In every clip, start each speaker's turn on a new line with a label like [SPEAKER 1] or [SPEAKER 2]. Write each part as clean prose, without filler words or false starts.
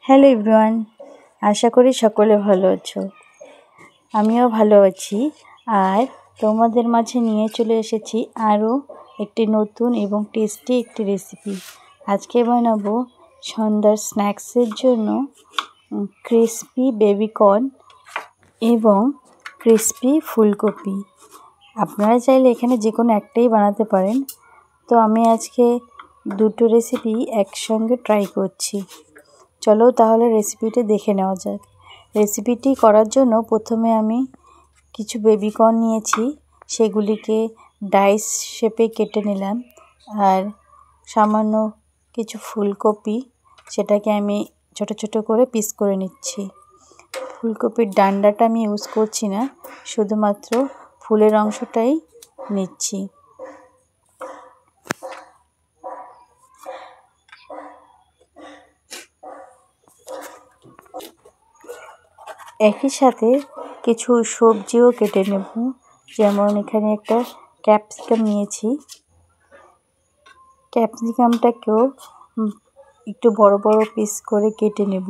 [SPEAKER 1] Hello everyone, আশা করি সকলে ভালো আছো। আমিও ভালো আছি। আর তোমাদের মাঝে নিয়ে চলে এসেছি আরও একটি নতুন এবং টেস্টি একটি রেসিপি। আজকে বানাবো সন্ধ্যার স্ন্যাক্সের জন্য ক্রিসপি বেবিকর্ন এবং ক্রিসপি ফুলকপি। আপনারা চাইলে এখানে যে কোনো একটাই বানাতে পারেন। তো আমি আজকে দুটো রেসিপি একসঙ্গে ট্রাই করছি। চলো তাহলে রেসিপিটি দেখে নেওয়া যাক। রেসিপিটি করার জন্য প্রথমে আমি কিছু বেবিকর্ন নিয়েছি, সেগুলিকে ডাইস শেপে কেটে নিলাম। আর সামান্য কিছু ফুলকপি, সেটাকে আমি ছোট ছোট করে পিস করে নিচ্ছি। ফুলকপির ডান্ডাটা আমি ইউজ করছি না, শুধুমাত্র ফুলের অংশটাই নিচ্ছি। একই সাথে কিছু সবজিও কেটে নেব, যেমন এখানে একটা ক্যাপসিকাম নিয়েছি। ক্যাপসিকামটাকেও একটু বড় বড় পিস করে কেটে নেব।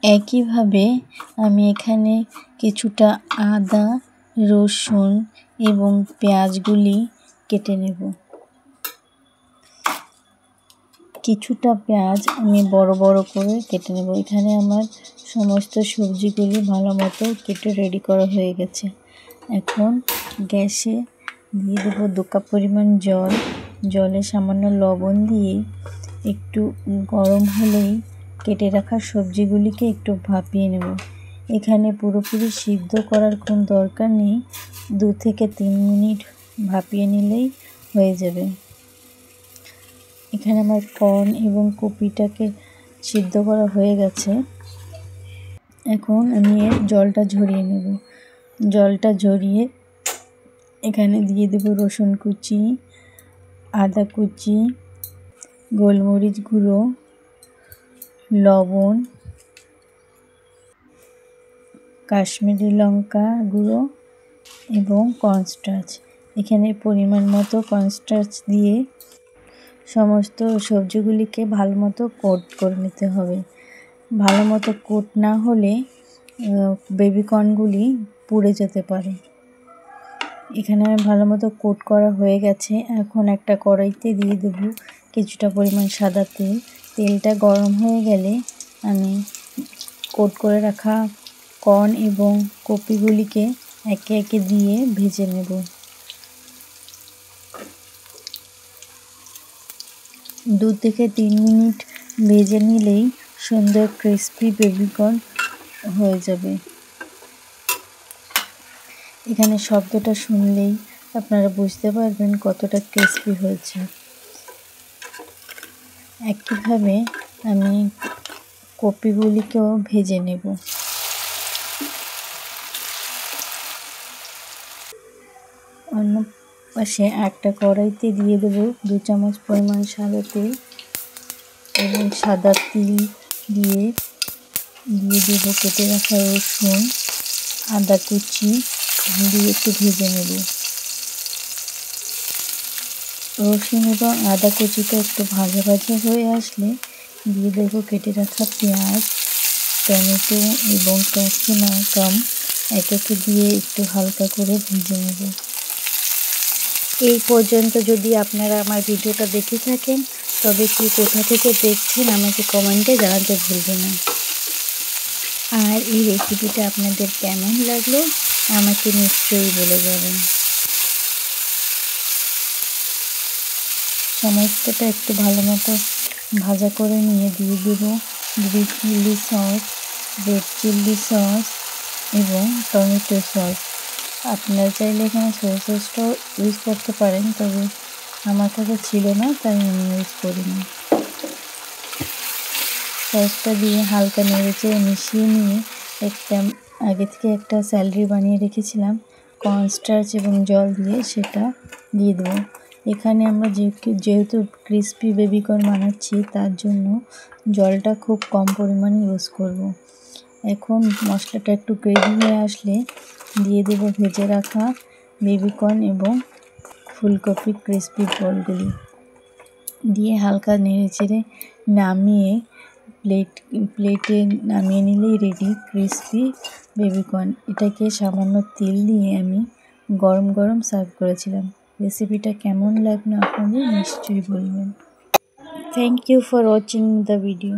[SPEAKER 1] একইভাবে আমি এখানে কিছুটা আদা, রসুন এবং পেঁয়াজগুলি কেটে নেব। কিছুটা পেঁয়াজ আমি বড় বড় করে কেটে নেব। এখানে আমার সমস্ত সবজিগুলি ভালো মতো কেটে রেডি করা হয়ে গেছে। এখন গ্যাসে দিয়ে দেবো 2 কাপ পরিমাণ জল। জলে সামান্য লবণ দিয়ে একটু গরম হলেই কেটে রাখা সবজিগুলিকে একটু ভাপিয়ে নেব। এখানে পুরোপুরি সিদ্ধ করার কোনো দরকার নেই, 2 থেকে 3 মিনিট ভাপিয়ে নিলেই হয়ে যাবে। এখানে আমার কর্ন এবং কপিটাকে সিদ্ধ করা হয়ে গেছে। এখন আমি এর জলটা ঝরিয়ে নেব। জলটা ঝরিয়ে এখানে দিয়ে দেব রসুন কুচি, আদা কুচি, গোলমরিচ গুঁড়ো, লবণ, কাশ্মীরি লঙ্কা গুঁড়ো এবং কর্নস্টার্চ। এখানে পরিমাণ মতো কর্নস্টার্চ দিয়ে সমস্ত সবজিগুলিকে ভালো মতো কোট করে নিতে হবে। ভালো মতো কোট না হলে বেবিকর্নগুলি পুড়ে যেতে পারে। এখানে ভালো মতো কোট করা হয়ে গেছে। এখন একটা কড়াইতে দিয়ে দেব কিছুটা পরিমাণ সাদা তেল। তেলটা গরম হয়ে গেলে আমি কোট করে রাখা কর্ন এবং কপিগুলিকে একে একে দিয়ে ভেজে নেব। 2 থেকে 3 মিনিট ভেজে নিলেই সুন্দর ক্রিসপি বেবিকর্ন হয়ে যাবে। এখানে শব্দটা শুনলেই আপনারা বুঝতে পারবেন কতটা ক্রিসপি হয়েছে। একইভাবে আমি কপিগুলিকেও ভেজে নেব। অন্য পাশে একটা কড়াইতে দিয়ে দেব 2 চামচ পরিমাণ সাদা তেল এবং সাদা তিল দিয়ে দেব কেটে রাখা রসুন, আদা কুচি দিয়ে একটু ভেজে নেব। রসুন এবং আদা কুচিটা একটু ভাজা ভাজা হয়ে আসলে দিয়ে দেবো কেটে রাখা পেঁয়াজ, টমেটো এবং ক্যাপসিকাম একে একে দিয়ে একটু হালকা করে ভেজে নেব। এই পর্যন্ত যদি আপনারা আমার ভিডিওটা দেখে থাকেন, তবে কি কোথা থেকে দেখছেন আমাকে কমেন্টে জানাতে ভুলবেন না। আর এই রেসিপিটা আপনাদের কেমন লাগলো আমাকে নিশ্চয়ই বলে যাবেন। সমস্তটা একটু ভালো মতো ভাজা করে নিয়ে দিয়ে দেবো green chilli sauce, red chilli sauce এবং টমেটো সস। আপনারা চাইলে এখানে সোয়া সসটাও ইউজ করতে পারেন, তবে আমার কাছে ছিল না তাই আমি ইউজ করিনি। সসটা দিয়ে হালকা নেড়েচেড়ে মিশিয়ে নিয়ে আগে থেকে একটা স্যালারি বানিয়ে রেখেছিলাম কর্নস্টার্চ এবং জল দিয়ে, সেটা দিয়ে দেবো। এখানে আমরা যেহেতু ক্রিসপি বেবিকর্ন বানাচ্ছি, তার জন্য জলটা খুব কম পরিমাণে ইউজ করব। এখন মশলাটা একটু গ্রেভি হয়ে আসলে দিয়ে দেবো ভেজে রাখা বেবিকর্ন এবং ফুলকপির ক্রিসপি বলগুলি দিয়ে হালকা নেড়েচেড়ে নামিয়ে প্লেটে নামিয়ে নিলেই রেডি ক্রিসপি বেবিকর্ন। এটাকে সামান্য তেল দিয়ে আমি গরম গরম সার্ভ করেছিলাম। রেসিপিটা কেমন লাগলো আপনাদের নিশ্চয়ই বলবেন। Thank you for watching the video.